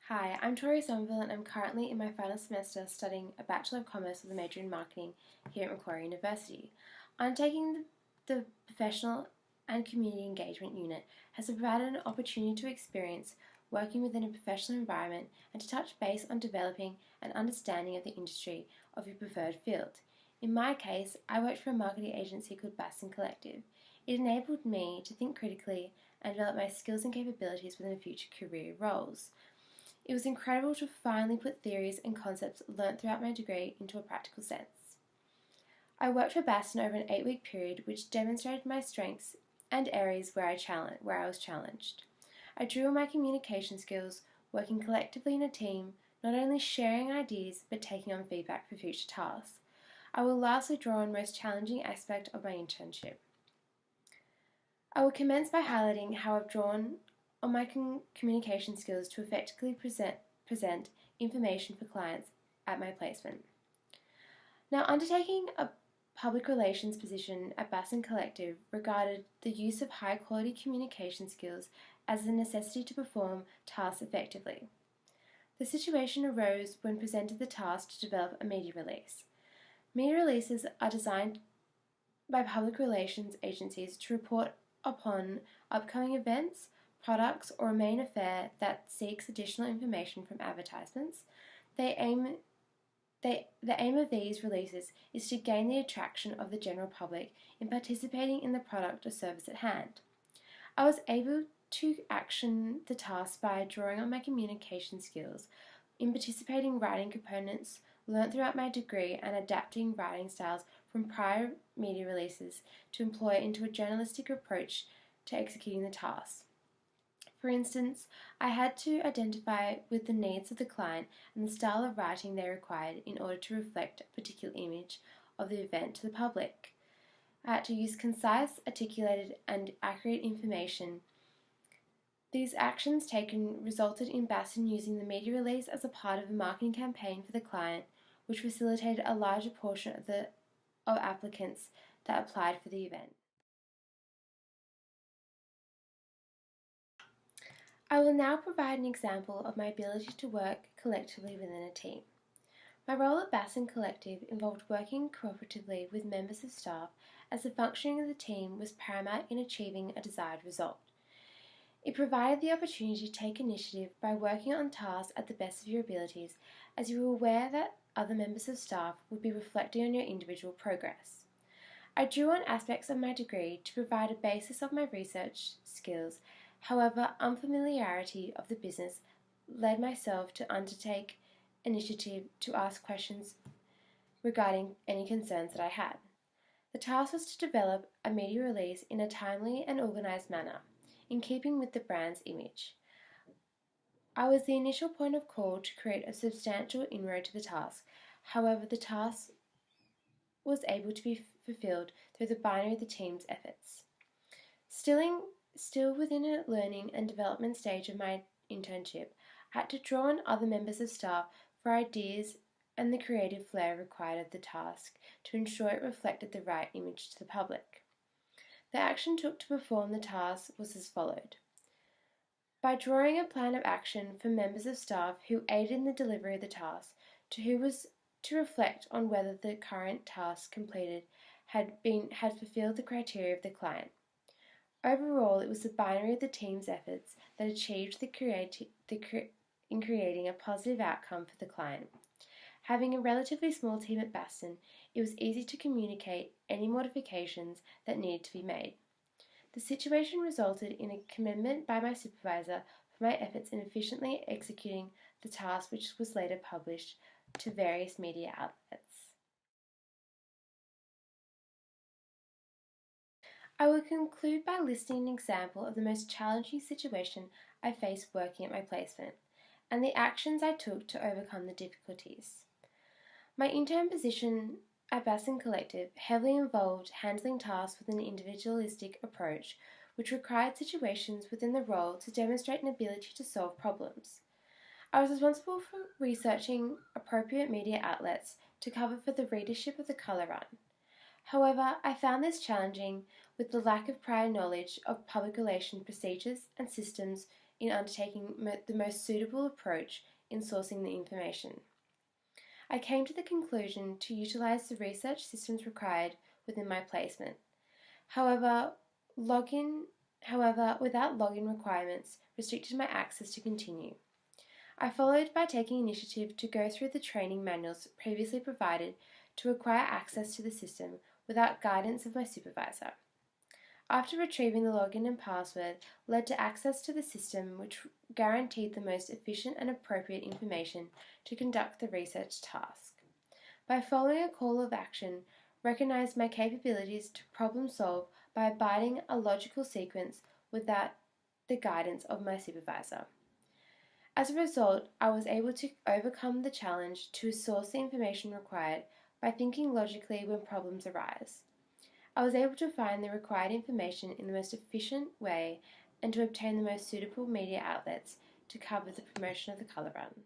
Hi, I'm Tori Somerville and I'm currently in my final semester studying a Bachelor of Commerce with a major in Marketing here at Macquarie University. Undertaking the Professional and Community Engagement Unit has provided an opportunity to experience working within a professional environment and to touch base on developing an understanding of the industry of your preferred field. In my case, I worked for a marketing agency called Baston Collective. It enabled me to think critically and develop my skills and capabilities within future career roles. It was incredible to finally put theories and concepts learnt throughout my degree into a practical sense. I worked for Baston over an 8-week period which demonstrated my strengths and areas where I was challenged. I drew on my communication skills, working collectively in a team, not only sharing ideas but taking on feedback for future tasks. I will lastly draw on the most challenging aspect of my internship. I will commence by highlighting how I've drawn on my communication skills to effectively present information for clients at my placement. Now, undertaking a public relations position at Baston Collective regarded the use of high quality communication skills as a necessity to perform tasks effectively. The situation arose when presented the task to develop a media release. Media releases are designed by public relations agencies to report upon upcoming events, products, or a main affair that seeks additional information from advertisements. The aim of these releases is to gain the attraction of the general public in participating in the product or service at hand. I was able to action the task by drawing on my communication skills, in participating writing components learnt throughout my degree and adapting writing styles from prior media releases to employ into a journalistic approach to executing the task. For instance, I had to identify with the needs of the client and the style of writing they required in order to reflect a particular image of the event to the public. I had to use concise, articulated, and accurate information. These actions taken resulted in Baston using the media release as a part of a marketing campaign for the client, which facilitated a larger portion of applicants that applied for the event. I will now provide an example of my ability to work collectively within a team. My role at Baston Collective involved working cooperatively with members of staff as the functioning of the team was paramount in achieving a desired result. It provided the opportunity to take initiative by working on tasks at the best of your abilities, as you were aware that other members of staff would be reflecting on your individual progress. I drew on aspects of my degree to provide a basis of my research skills. However, unfamiliarity of the business led myself to undertake initiative to ask questions regarding any concerns that I had. The task was to develop a media release in a timely and organised manner, in keeping with the brand's image. I was the initial point of call to create a substantial inroad to the task. However, the task was able to be fulfilled through the binary of the team's efforts. Still within a learning and development stage of my internship, I had to draw on other members of staff for ideas and the creative flair required of the task to ensure it reflected the right image to the public. The action took to perform the task was as followed. By drawing a plan of action for members of staff who aided in the delivery of the task, who was to reflect on whether the current task completed had fulfilled the criteria of the client. Overall, it was the binary of the team's efforts that achieved in creating a positive outcome for the client. Having a relatively small team at Baston, it was easy to communicate any modifications that needed to be made. The situation resulted in a commitment by my supervisor for my efforts in efficiently executing the task, which was later published to various media outlets. I will conclude by listing an example of the most challenging situation I faced working at my placement, and the actions I took to overcome the difficulties. My intern position at Baston Collective heavily involved handling tasks with an individualistic approach, which required situations within the role to demonstrate an ability to solve problems. I was responsible for researching appropriate media outlets to cover for the readership of the colour run. However, I found this challenging with the lack of prior knowledge of public relations procedures and systems in undertaking the most suitable approach in sourcing the information. I came to the conclusion to utilise the research systems required within my placement. However, without login requirements restricted my access to continue. I followed by taking initiative to go through the training manuals previously provided to acquire access to the system without guidance of my supervisor. After retrieving the login and password led to access to the system which guaranteed the most efficient and appropriate information to conduct the research task. By following a call of action, recognized my capabilities to problem solve by abiding a logical sequence without the guidance of my supervisor. As a result, I was able to overcome the challenge to source the information required by thinking logically when problems arise. I was able to find the required information in the most efficient way and to obtain the most suitable media outlets to cover the promotion of the colour run.